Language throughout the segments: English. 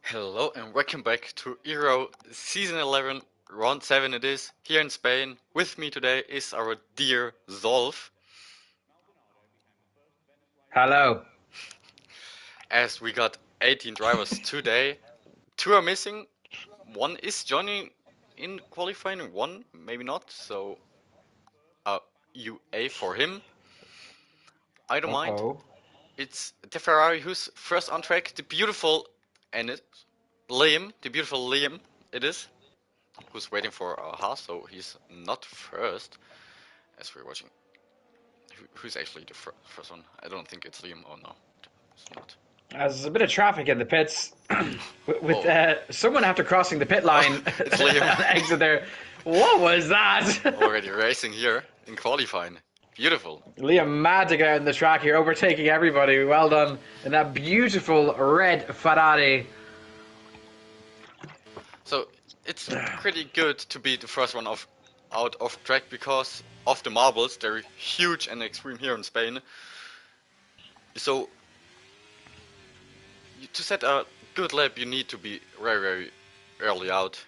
Hello and welcome back to Ero Season 11, Round 7 it is, here in Spain. With me today is our dear Zolf. Hello. As we got 18 drivers today, 2 are missing, 1 is joining in qualifying, 1 maybe not, so UA for him. I don't mind. Uh-oh. It's the Ferrari who's first on track, the beautiful, and it's Liam, the beautiful Liam it is, who's waiting for a Haas, so he's not first. As we're watching, who's actually the first one? I don't think it's Liam. Oh no, it's not. There's a bit of traffic in the pits with Oh, someone after crossing the pit oh, line it's Liam. and exit there. What was that? Already racing here in qualifying. Beautiful. Liam mad to get out in the track here, overtaking everybody. Well done in that beautiful red Ferrari. So it's pretty good to be the first one out of track because of the marbles. They're huge and extreme here in Spain. So to set a good lap, you need to be very early out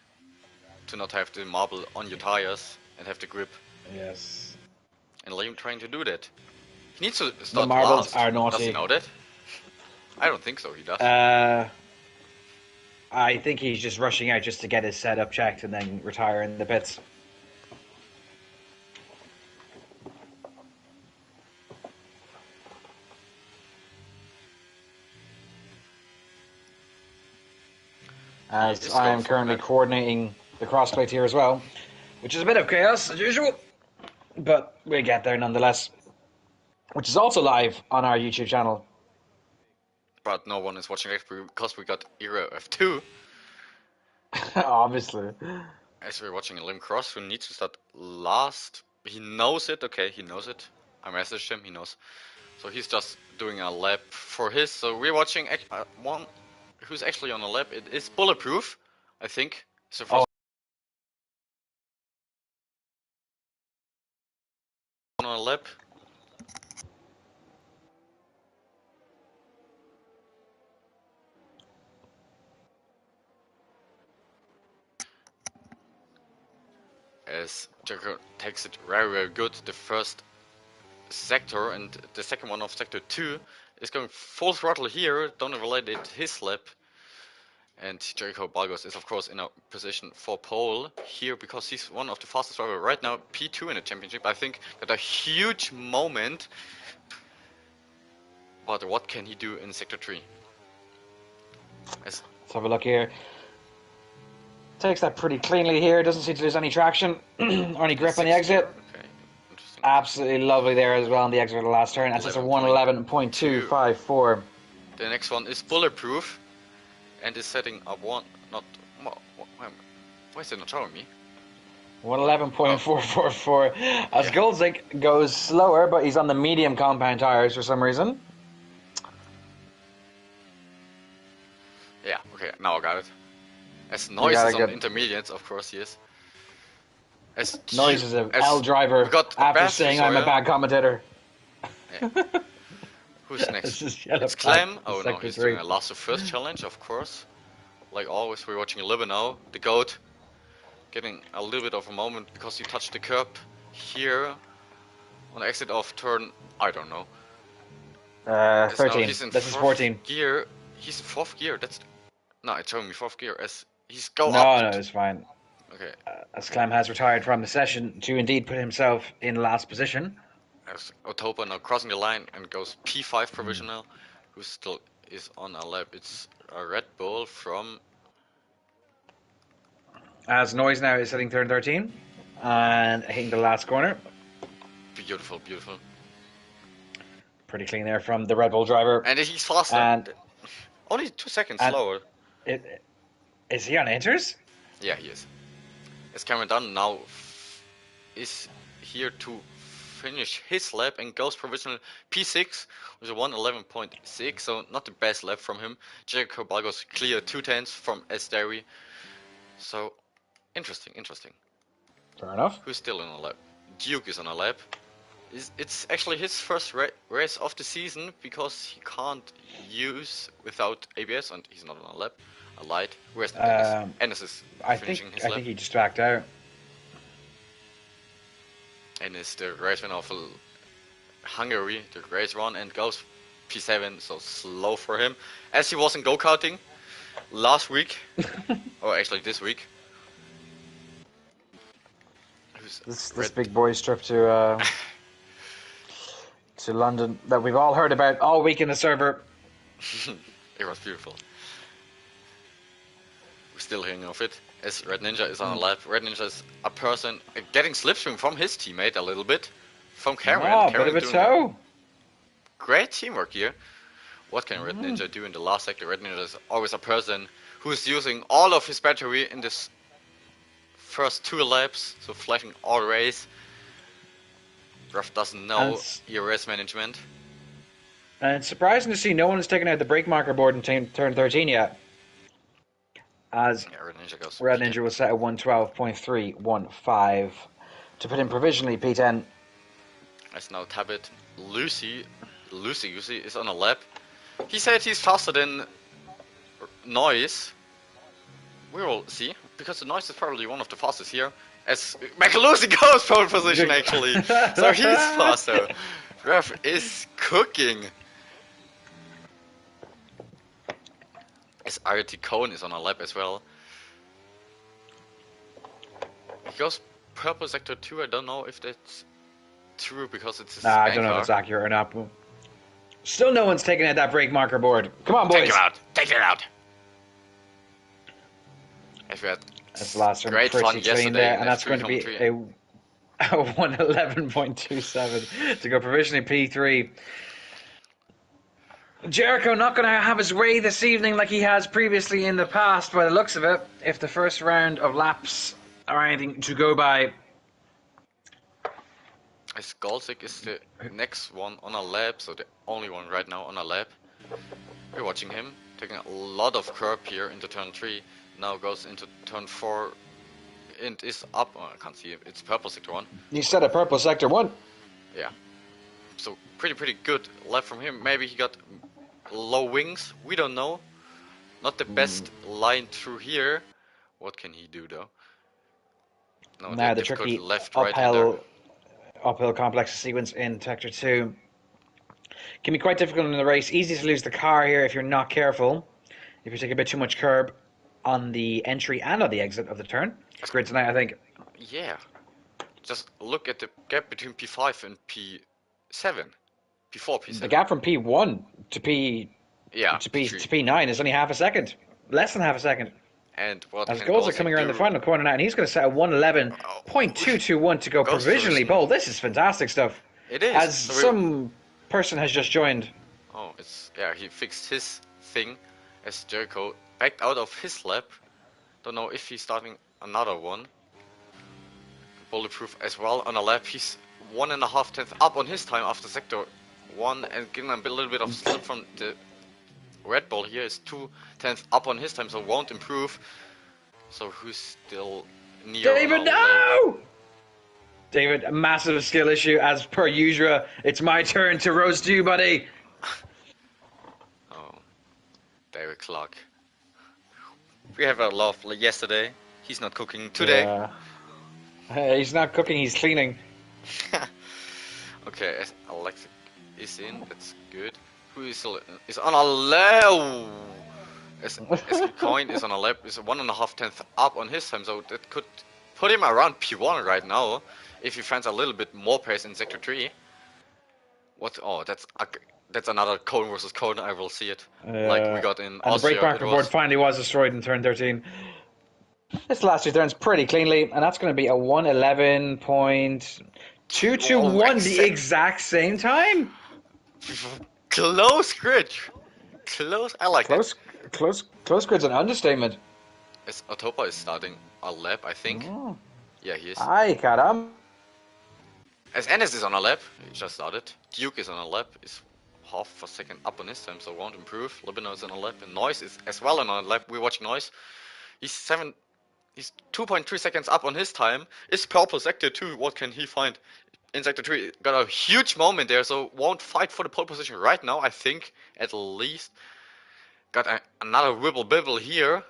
to not have the marble on your tires and have the grip. Yes. And Liam trying to do that. He needs to The start marbles last. are Does he naughty. know that? I don't think so, he does. I think he's just rushing out just to get his setup checked and then retire in the pits. As I am currently coordinating the crossplate here as well, which is a bit of chaos as usual, but we get there nonetheless. Which is also live on our YouTube channel. But no one is watching it because we got Ero F2. Obviously. As we're watching Lim Cross, who needs to start last. He knows it, okay, he knows it. I messaged him, he knows. So he's just doing a lap for his. So we're watching one who's actually on a lap. It is bulletproof, I think. So first on a lap. As Jericho takes it very good, the first sector and the second one of sector 2 is going full throttle here. Don't validate his lap. And Jericho Balgos is of course in a position for pole here because he's one of the fastest drivers right now, P2 in the championship. I think that a huge moment. But what can he do in sector 3? Let's have a look here. Takes that pretty cleanly here. Doesn't seem to lose any traction or any grip on the exit. Okay, interesting. Absolutely lovely there as well on the exit of the last turn. That's just a 111.254. The next one is bulletproof and is setting up one. Not. Why is it not showing me? 111.444. As Goldzik goes slower, but he's on the medium compound tires for some reason. Yeah, okay, now I got it. As Noise is on intermediates, of course he is. As Noise is an L driver after saying I'm a bad commentator. Yeah. Who's next? It's Clem. Oh no, he's doing a last of first challenge, of course. Like always, we're watching Libano, the GOAT, getting a little bit of a moment because he touched the curb here on the exit of turn, I don't know. 13. This is 14. Gear. He's in fourth gear. That's no, it's showing me fourth gear as he's going no, up. No, it's fine. Okay. As Clem has retired from the session to indeed put himself in last position. As Otopa now crossing the line and goes P5 provisional, who still is on a lap. It's a Red Bull from. As Noise now is hitting turn 13 and hitting the last corner. Beautiful, beautiful. Pretty clean there from the Red Bull driver. And he's faster. And only 2 seconds slower. Is he on inters? Yeah, he is. As Cameron Dunn now is here to finish his lap and goes provisional P6 with a 111.6, so not the best lap from him. Jericho Balgos clear 2/10 from S Dairy. So interesting. Fair enough. Who's still on a lap? Duke is on a lap. It's actually his first race of the season because he can't use without ABS and he's not on a lap. light. Where's Ennis? Ennis is finishing his lap. I think he just backed out. Ennis, the race winner of Hungary, the race run, and goes P7, so slow for him. As he was in go-karting last week, or actually this week. This big boy's trip to London that we've all heard about all week in the server. It was beautiful. We're still hearing of it. As Red Ninja is on a lap. Red Ninja is a person getting slipstream from his teammate a little bit. From Cameron. Oh, bit of it so. Great teamwork here. What can Red Ninja do in the last sector? Red Ninja is always a person who is using all of his battery in this first 2 laps, so flashing all race. Ruff doesn't know ERS management. And it's surprising to see no one has taken out the brake marker board in turn 13 yet. As Red Ninja was set at 112.315 to put in provisionally P10. As now Tabit Lucy is on a lap. He said he's faster than Noise. We will see, because the Noise is probably one of the fastest here. As Macalusi goes pole position actually, so he's faster. Ref is cooking. As RT Cone is on a lap as well. He goes purple sector 2, I don't know if that's true because it's his I don't know if it's accurate or not. Still no one's taking out that brake marker board. Come on, boys. Take it out. Take it out. As we had great fun yesterday there, and that's going to be a 111.27 to go provisionally P3. Jericho not going to have his way this evening like he has previously in the past by the looks of it, if the first round of laps are anything to go by. As Golsik is the next one on a lap, so the only one right now on a lap. We're watching him, taking a lot of curb here into turn 3, now goes into turn 4 and is up. Oh, I can't see it, it's purple sector 1. You said a purple sector 1? Yeah. So pretty good lap from him. Maybe he got low wings, we don't know. Not the best line through here. What can he do though? No, the tricky left, uphill complex sequence in sector 2 can be quite difficult in the race. Easy to lose the car here if you're not careful. If you take a bit too much curb on the entry and on the exit of the turn. It's great tonight, I think. Yeah. Just look at the gap between P5 and P7. P4, P7. The gap from P1 to P9 is only half a second. Less than half a second. And what as goals are coming around the final corner now, and he's going to set a 111.221 to go provisionally pole. This is fantastic stuff. It is. As some person has just joined. Oh, he fixed his thing as Jericho backed out of his lap. Don't know if he's starting another one. Bulletproof as well on a lap. He's 1.5 tenths up on his time after sector 1 and getting a little bit of slip from the Red Bull here is 2 tenths up on his time, so won't improve. So who's still near? David, no! David, a massive skill issue as per usual. It's my turn to roast you, buddy. Oh, David Clark. We have a laugh yesterday. He's not cooking today. Yeah. He's not cooking, he's cleaning. Okay, as Alexa is in, that's good. Who is on a lap? As Coin is on a lap, is 1.5 tenths up on his time, so that could put him around P1 right now, if he finds a little bit more pace in sector 3. What? Oh, that's another cone versus cone. I will see it, like we got in Austria. And the brake marker board finally was destroyed in turn 13. This last 2 turns pretty cleanly, and that's going to be a 111.221 the exact same time. Close grid. Close. I like close. Close grid's an understatement. As Otopa is starting a lap, I think. Oh. Yeah, he is. Ay, caram. As Ennis is on a lap, he just started. Duke is on a lap, is half a second up on his time, so won't improve. Libino is on a lap, and Noise is as well on a lap. We're watching Noise. He's 2.3 seconds up on his time. Is purple sector 2. What can he find? In sector 3, got a huge moment there, so won't fight for the pole position right now, I think, at least. Got another wibble bibble here.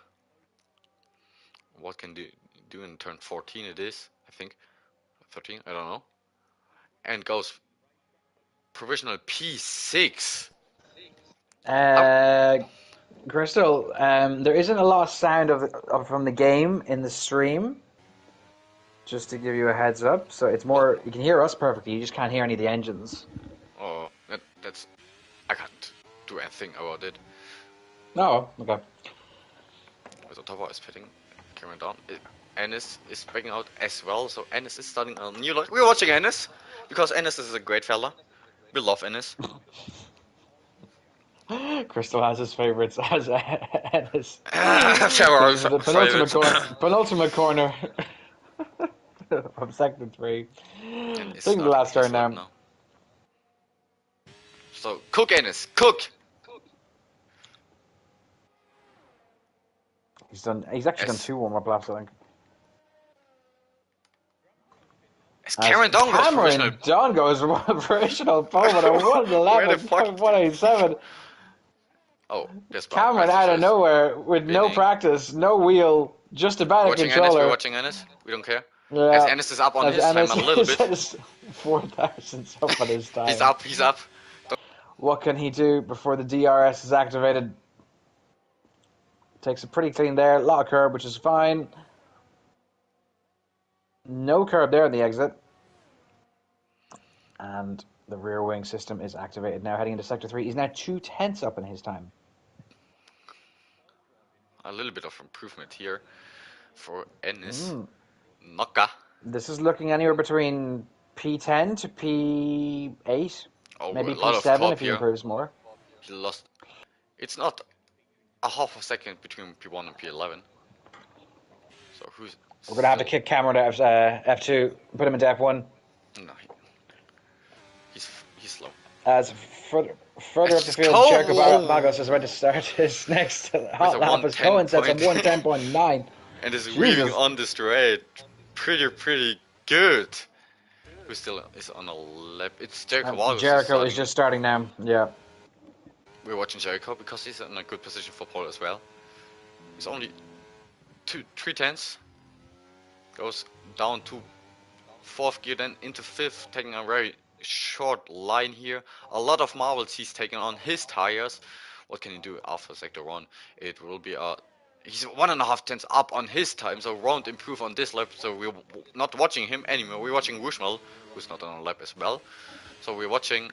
what can do in turn 14 it is, I think. 13, I don't know. And goes provisional P6. Crystal, there isn't a lot of sound from the game in the stream, just to give you a heads up. So it's more, you can hear us perfectly, you just can't hear any of the engines. Oh, that's... I can't do anything about it. Oh, okay. So Topper is pitting, carrying down. Ennis is backing out as well, so Ennis is starting a new line. We're watching Ennis, because Ennis is a great fella. We love Ennis. Crystal has his favorites as Ennis. Trevor This is the penultimate corner from sector 3. Taking the last turn now. So, cook Ennis, cook! He's actually done 2 warm-up laps, I think. Cameron Don goes provisional pole with a 111.187. Oh, that's Cameron out of nowhere with no practice, no wheel, just a bad controller. We're watching Ennis. We don't care. Yeah. As Ennis is up on his time a little bit. 4,000 up on his time. He's up. What can he do before the DRS is activated? Takes it pretty clean there. A lot of curb, which is fine. No curb there in the exit. And the rear wing system is activated now, heading into sector 3. He's now 2/10 up in his time. A little bit of improvement here for Ennis. Naka. This is looking anywhere between P10 to P8. Maybe P7 if he improves more. He lost. It's not a half a second between P1 and P11. So who's... We're going to have to kick Cameron out of F2, put him into F1. No, he's slow. As further up the field, Jericho Bagos is about to start his next hot lap as Cohen sets on 110.9. And is weaving on the straight. Pretty good. Who still is on a lap? It's Jericho. Jericho is just starting now, yeah. We're watching Jericho because he's in a good position for pole as well. He's only 3/10. Goes down to 4th gear, then into 5th, taking a very short line here. A lot of marbles he's taking on his tires. What can he do after sector 1? It will be he's 1.5 tenths up on his time, so won't improve on this lap. So we're not watching him anymore. We're watching Wushmal, who's not on a lap as well. So we're watching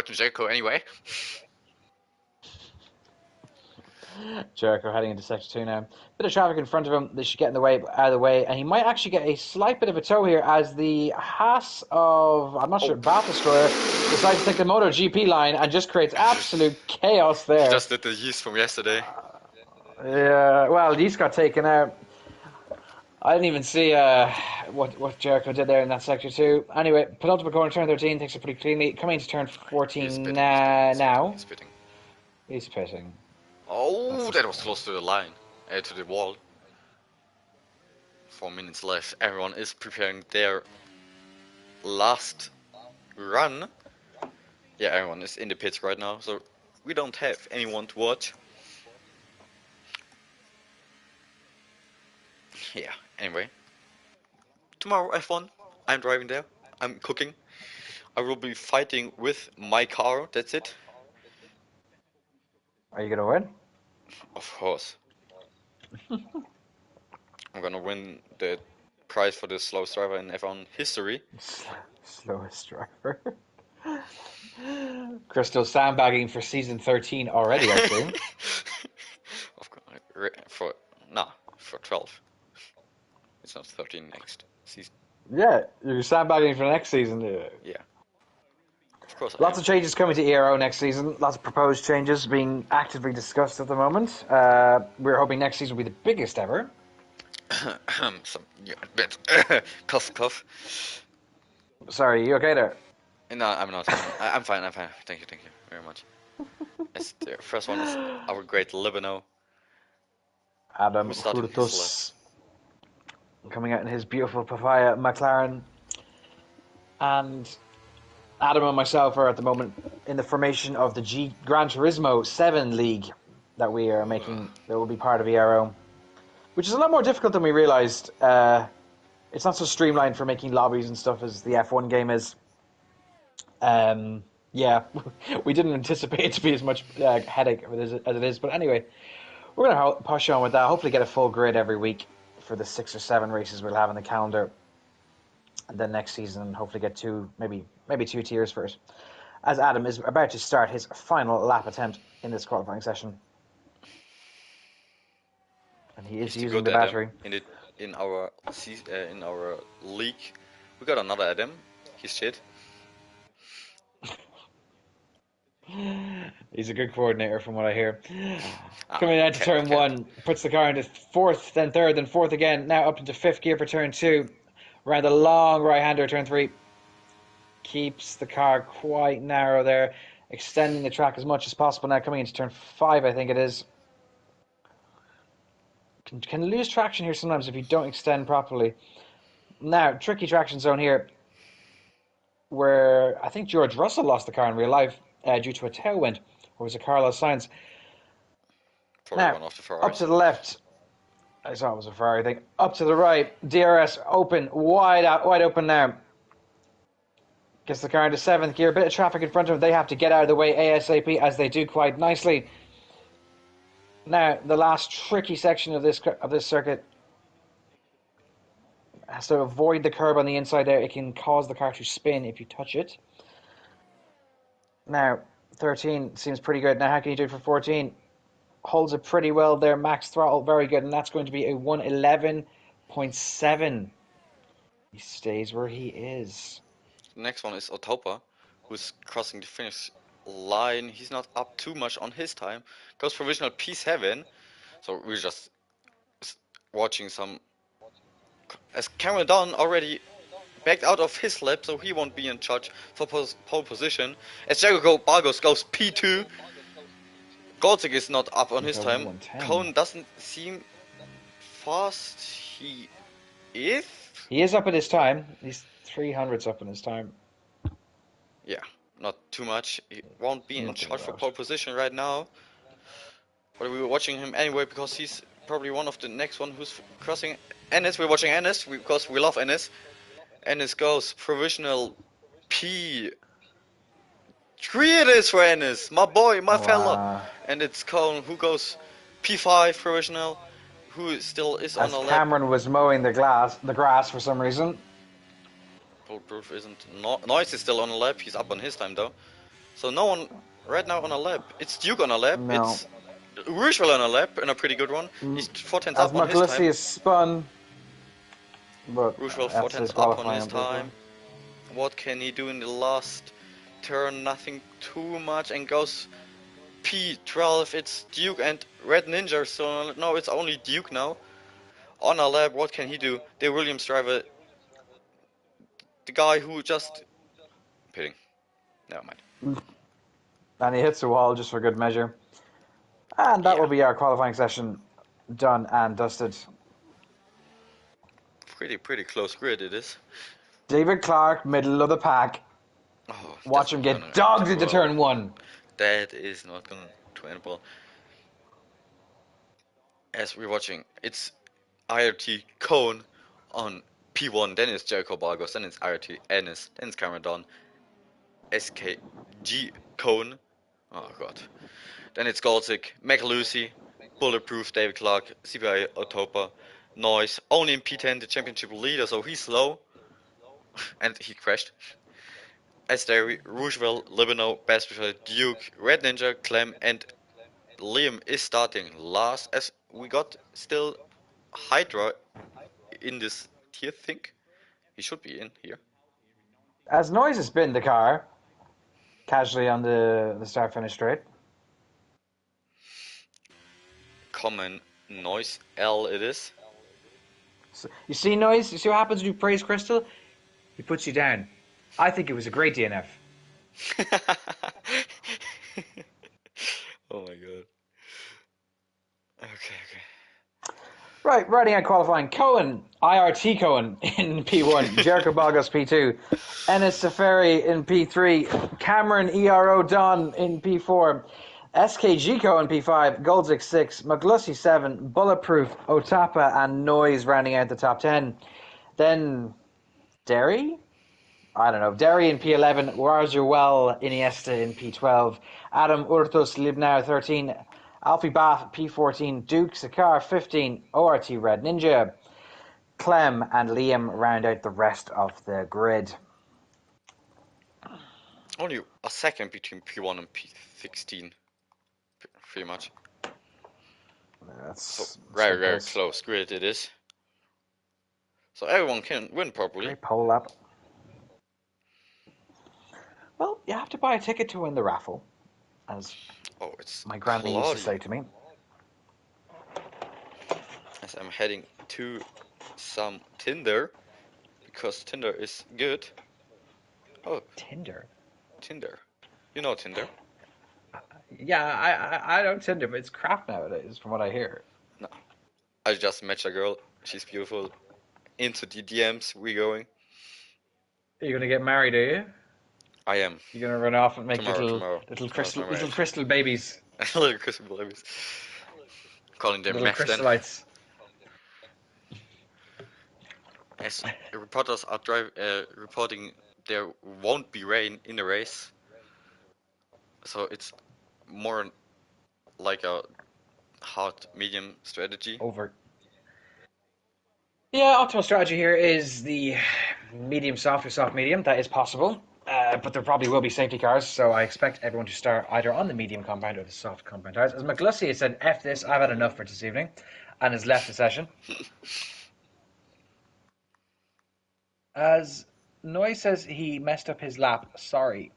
Jericho anyway. Jericho heading into sector 2 now. Bit of traffic in front of him. They should get out of the way, and he might actually get a slight bit of a tow here as the Haas of, I'm not sure, Bath Destroyer decides to take the MotoGP line and just creates absolute chaos there. He just did the yeast from yesterday. Yeah, well, yeast got taken out. I didn't even see what Jericho did there in that sector 2. Anyway, penultimate corner, turn 13, takes it pretty cleanly. Coming into turn 14 now. He's pitting. Oh, that was close to the line, to the wall. 4 minutes left. Everyone is preparing their last run. Yeah, everyone is in the pits right now, so we don't have anyone to watch. Yeah, anyway. Tomorrow F1, I'm driving there. I'm cooking. I will be fighting with my car, that's it. Are you gonna win? Of course. I'm gonna win the prize for the slowest driver in F1 history. Slowest driver. Crystal sandbagging for season 13 already, I think. Of course, for 12. It's not 13 next season. Yeah, you're sandbagging for next season. Yeah. Of course. Lots of changes coming to Ero next season. Lots of proposed changes being actively discussed at the moment. We're hoping next season will be the biggest ever. Cough. Sorry, you okay there? No, I'm not. I'm fine. Thank you very much. The first one is our great Libano. Adam Hurtus coming out in his beautiful papaya McLaren. And Adam and myself are at the moment in the formation of the Gran Turismo 7 League. that we are making that will be part of Ero, which is a lot more difficult than we realized. It's not so streamlined for making lobbies and stuff as the F1 game is. Yeah, we didn't anticipate it to be as much headache as it is. But anyway, we're going to push on with that. Hopefully get a full grid every week for the 6 or 7 races we'll have on the calendar. And then next season, hopefully get 2, maybe 2 tiers for it. As Adam is about to start his final lap attempt in this qualifying session. And he is using the battery. In our league, we got another Adam. He's shit. He's a good coordinator from what I hear. Coming out to turn 1, puts the car into 4th, then 3rd, then 4th again. Now up into 5th gear for turn 2. Around the long right-hander, turn 3. Keeps the car quite narrow there, extending the track as much as possible. Now coming into turn 5, I think it is. Can lose traction here sometimes if you don't extend properly. Now, tricky traction zone here, where I think George Russell lost the car in real life due to a tailwind, or was it Carlos Sainz? Probably now, one of the Ferraris. Up to the left, I saw it was a Ferrari thing. Up to the right, DRS open, wide open now. Gets the car into 7th gear, bit of traffic in front of them. They have to get out of the way ASAP, as they do quite nicely. Now, the last tricky section of this circuit has to avoid the curb on the inside there. It can cause the car to spin if you touch it. Now, 13 seems pretty good. Now, how can you do it for 14? Holds it pretty well there. Max throttle, very good. And that's going to be a 111.7. He stays where he is. The next one is Otopa, who's crossing the finish line. He's not up too much on his time. Goes provisional P7. So we're just watching some. As Cameron Dunn already backed out of his lap, so he won't be in charge for pole position. As Jericho Bargos goes P2. Goldzig is not up on his time. Cohn doesn't seem fast. He is? He is up at his time. He's 300s up in his time. Yeah, not too much. He won't be in charge for pole position right now. But we were watching him anyway because he's probably one of the next one who's crossing Ennis. We're watching Ennis because we love Ennis. Ennis goes provisional P3 it is for Ennis, my boy, my fella. And it's Cohn who goes P5 provisional, who still is on the lap. Cameron was mowing the grass for some reason. Bulletproof isn't. Noise is still on a lap. He's up on his time though. So no one right now on a lap. It's Duke on a lap. No. It's Roosevelt on a lap and a pretty good one. He's 4/10 up on his time. As is spun. But Roosevelt 4/10 up on his time. What can he do in the last turn? Nothing too much, and goes P12. It's Duke and Red Ninja. So no, it's only Duke now on a lap. What can he do? The Williams driver. The guy who just pitting. Never mind. And he hits the wall just for good measure. And that will be our qualifying session done and dusted. Pretty close grid it is. David Clark, middle of the pack. Oh, watch him get dogged into turn 1. That is not going to end well. As we're watching, it's IRT Cohn on P1, then it's Jericho Bargos, then it's IRT Ennis, then it's Cameron Dunn, SKG Cohn, oh god, then it's Goldzig, Macalusi, Bulletproof, David Clark, CPI Otopa, Noise, only in P10, the championship leader, so he's slow, and he crashed. Esteri, Roosevelt, Libano, Bassfish, Duke, Red Ninja, Clem, and Liam is starting last, as we got still Hydra in this tier, think. He should be in here. As Noise has been the car, casually on the start-finish straight. Common Noise L it is. So, you see Noise? You see what happens when you praise Crystal? He puts you down. I think it was a great DNF. Oh my god. Okay. Right, riding out qualifying. Cohen, IRT Cohen in P1, Jericho Bargos P2, Ennis Safari in P3, Cameron Ero Don in P4. SKGco in P5, Goldzik 6, McGlusty 7, Bulletproof, Otapa, and Noise rounding out the top 10. Then Derry? I don't know. Derry in P11, Warzuwell, Iniesta in P12, Adam Urtus Libnau 13, Alfie Bath P14, Duke Sakar 15, ORT Red Ninja, Clem and Liam round out the rest of the grid. Only a second between P1 and P16, pretty much. That's so very close grid it is. So everyone can win properly. Great pole lap. Well, you have to buy a ticket to win the raffle, as my granny used to say to me. As I'm heading to some Tinder, because Tinder is good. Oh, Tinder? You know Tinder? Yeah, I know Tinder, but it's crap nowadays, from what I hear. No, I just met a girl. She's beautiful. Into the DMs we going. Are you gonna get married? Are you? I am. You're gonna run off and make tomorrow. little crystal babies. Little crystal babies. Calling them little crystallites. As reporters are reporting there won't be rain in the race, so it's more like a hard medium strategy. Yeah, optimal strategy here is the medium soft or soft medium. That is possible, but there probably will be safety cars, so I expect everyone to start either on the medium compound or the soft compound tires. As McGlusty has said, F this, I've had enough for this evening, and has left the session. As Noy says he messed up his lap, sorry.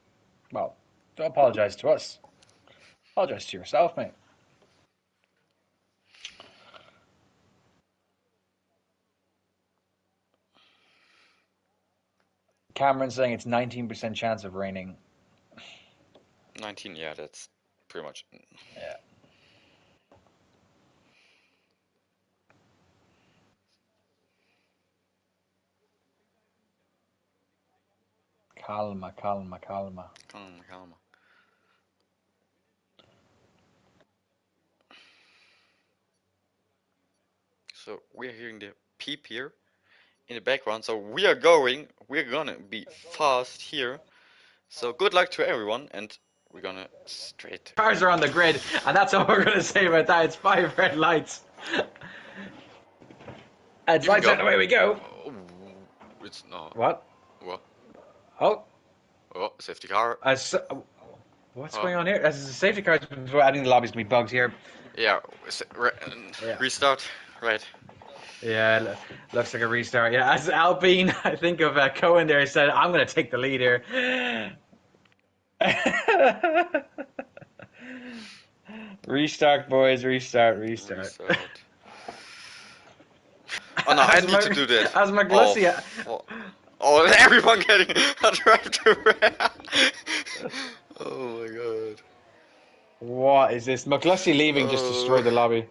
Well, don't apologise to us. Apologise to yourself, mate. Cameron saying it's 19% chance of raining. 19, yeah, that's pretty much. Yeah. Calma. So we're hearing the peep here in the background. So we're gonna be fast here. So good luck to everyone, and we're gonna straight. Cars are on the grid, and that's all we're gonna say about that. It's 5 red lights. And lights out, away we go. Oh, it's not. What? Oh, safety car. What's going on here? As the safety car's been adding the lobbies to be bugged here. Yeah, restart. Right. Yeah, looks like a restart. Yeah, as Alpine, I think of Cohen there, said, I'm going to take the lead here. Restart, boys, restart. Oh no, I need to do that. As McGlusty. Oh, everyone getting a drive to red. Oh my god. What is this? McGlusty leaving just destroyed the lobby.